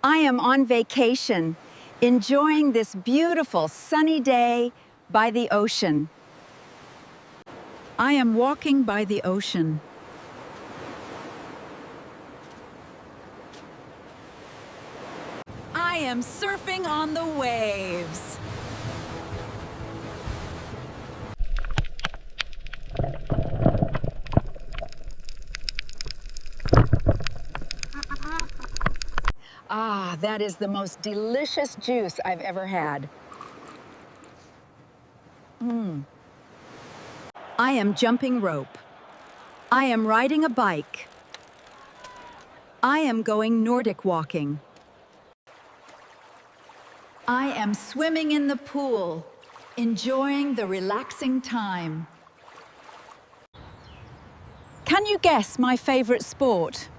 I am on vacation, enjoying this beautiful sunny day by the ocean. I am walking by the ocean. I am surfing on the waves. Ah, that is the most delicious juice I've ever had. I am jumping rope. I am riding a bike. I am going Nordic walking. I am swimming in the pool, enjoying the relaxing time. Can you guess my favorite sport?